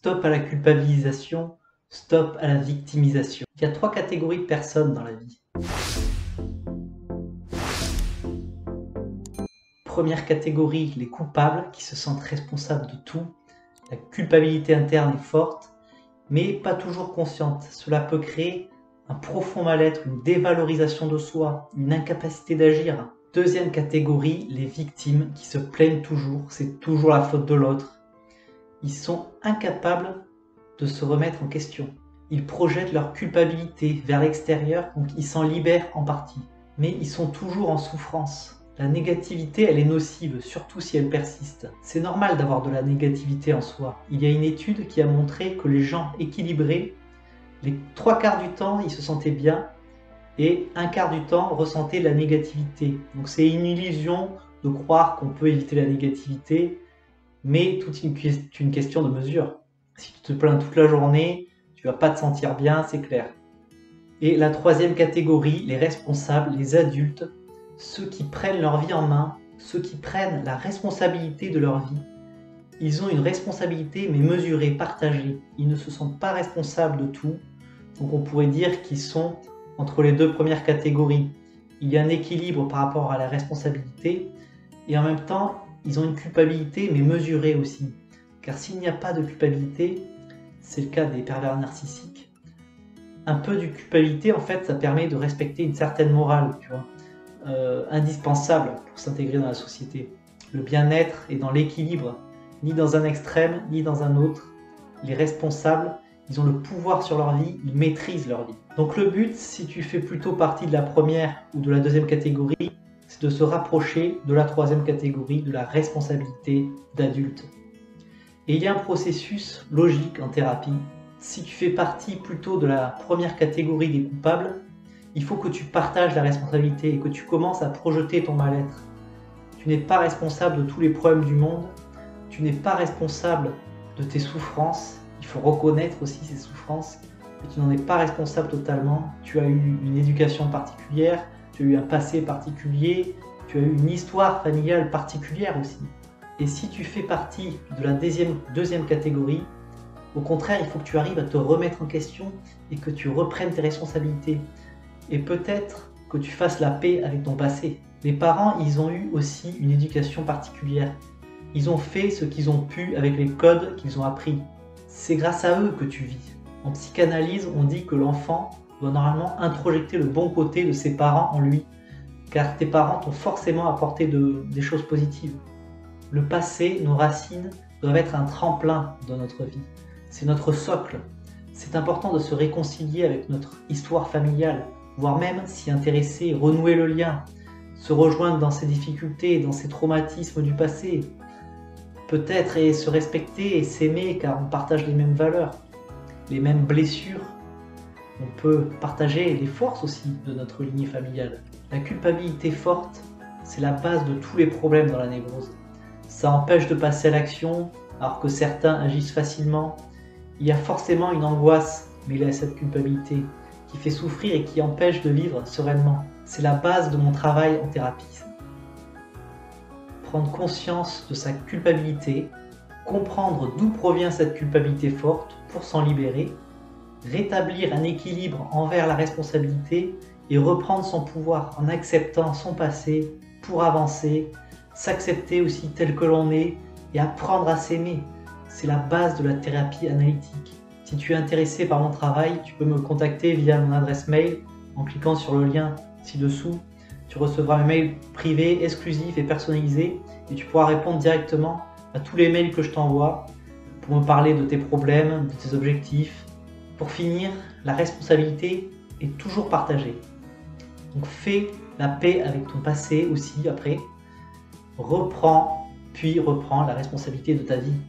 Stop à la culpabilisation, stop à la victimisation. Il y a 3 catégories de personnes dans la vie. Première catégorie, les coupables qui se sentent responsables de tout. La culpabilité interne est forte, mais pas toujours consciente. Cela peut créer un profond mal-être, une dévalorisation de soi, une incapacité d'agir. Deuxième catégorie, les victimes qui se plaignent toujours, c'est toujours la faute de l'autre. Ils sont incapables de se remettre en question. Ils projettent leur culpabilité vers l'extérieur, donc ils s'en libèrent en partie. Mais ils sont toujours en souffrance. La négativité, elle est nocive, surtout si elle persiste. C'est normal d'avoir de la négativité en soi. Il y a une étude qui a montré que les gens équilibrés, les 3/4 du temps, ils se sentaient bien, et 1/4 du temps, ressentaient la négativité. Donc c'est une illusion de croire qu'on peut éviter la négativité, mais tout est une question de mesure. Si tu te plains toute la journée, tu vas pas te sentir bien, c'est clair. Et la troisième catégorie, les responsables, les adultes, ceux qui prennent leur vie en main, ceux qui prennent la responsabilité de leur vie. Ils ont une responsabilité mais mesurée, partagée. Ils ne se sentent pas responsables de tout. Donc on pourrait dire qu'ils sont entre les 2 premières catégories. Il y a un équilibre par rapport à la responsabilité et en même temps, ils ont une culpabilité mais mesurée aussi. Car s'il n'y a pas de culpabilité, c'est le cas des pervers narcissiques, un peu de culpabilité en fait ça permet de respecter une certaine morale, tu vois. Indispensable pour s'intégrer dans la société. Le bien-être est dans l'équilibre, ni dans un extrême, ni dans un autre. Les responsables, ils ont le pouvoir sur leur vie, ils maîtrisent leur vie. Donc le but, si tu fais plutôt partie de la première ou de la deuxième catégorie, c'est de se rapprocher de la troisième catégorie, de la responsabilité d'adulte. Et il y a un processus logique en thérapie. Si tu fais partie plutôt de la première catégorie des coupables, il faut que tu partages la responsabilité et que tu commences à projeter ton mal-être. Tu n'es pas responsable de tous les problèmes du monde, tu n'es pas responsable de tes souffrances, il faut reconnaître aussi ces souffrances, et tu n'en es pas responsable totalement. Tu as eu une éducation particulière, tu as eu un passé particulier, tu as eu une histoire familiale particulière aussi. Et si tu fais partie de la deuxième catégorie, au contraire, il faut que tu arrives à te remettre en question et que tu reprennes tes responsabilités. Et peut-être que tu fasses la paix avec ton passé. Les parents, ils ont eu aussi une éducation particulière. Ils ont fait ce qu'ils ont pu avec les codes qu'ils ont appris. C'est grâce à eux que tu vis. En psychanalyse, on dit que l'enfant doit normalement introjecter le bon côté de ses parents en lui, car tes parents t'ont forcément apporté des choses positives. Le passé, nos racines, doivent être un tremplin dans notre vie. C'est notre socle. C'est important de se réconcilier avec notre histoire familiale, voire même s'y intéresser, renouer le lien, se rejoindre dans ses difficultés, dans ses traumatismes du passé, peut-être et se respecter et s'aimer car on partage les mêmes valeurs, les mêmes blessures. On peut partager les forces aussi de notre lignée familiale. La culpabilité forte, c'est la base de tous les problèmes dans la névrose. Ça empêche de passer à l'action alors que certains agissent facilement. Il y a forcément une angoisse mêlée à cette culpabilité qui fait souffrir et qui empêche de vivre sereinement. C'est la base de mon travail en thérapie. Prendre conscience de sa culpabilité, comprendre d'où provient cette culpabilité forte pour s'en libérer, rétablir un équilibre envers la responsabilité et reprendre son pouvoir en acceptant son passé pour avancer, s'accepter aussi tel que l'on est et apprendre à s'aimer. C'est la base de la thérapie analytique. Si tu es intéressé par mon travail, tu peux me contacter via mon adresse mail en cliquant sur le lien ci-dessous. Tu recevras un mail privé, exclusif et personnalisé et tu pourras répondre directement à tous les mails que je t'envoie pour me parler de tes problèmes, de tes objectifs. Pour finir, la responsabilité est toujours partagée. Donc fais la paix avec ton passé aussi après. Reprends la responsabilité de ta vie.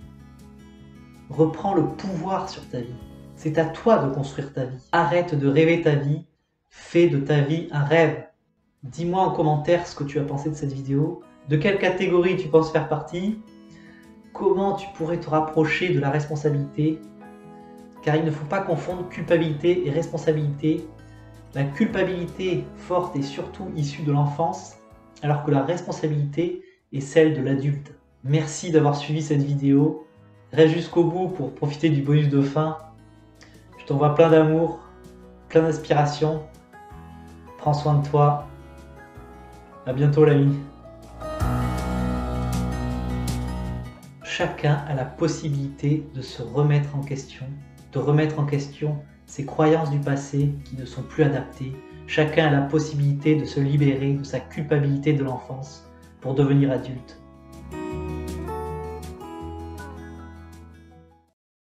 Reprends le pouvoir sur ta vie. C'est à toi de construire ta vie. Arrête de rêver ta vie. Fais de ta vie un rêve. Dis-moi en commentaire ce que tu as pensé de cette vidéo. De quelle catégorie tu penses faire partie? Comment tu pourrais te rapprocher de la responsabilité? Car il ne faut pas confondre culpabilité et responsabilité. La culpabilité forte est surtout issue de l'enfance, alors que la responsabilité est celle de l'adulte. Merci d'avoir suivi cette vidéo. Reste jusqu'au bout pour profiter du bonus de fin. Je t'envoie plein d'amour, plein d'inspiration. Prends soin de toi. À bientôt l'ami. Chacun a la possibilité de se remettre en question, de remettre en question ses croyances du passé qui ne sont plus adaptées. Chacun a la possibilité de se libérer de sa culpabilité de l'enfance pour devenir adulte.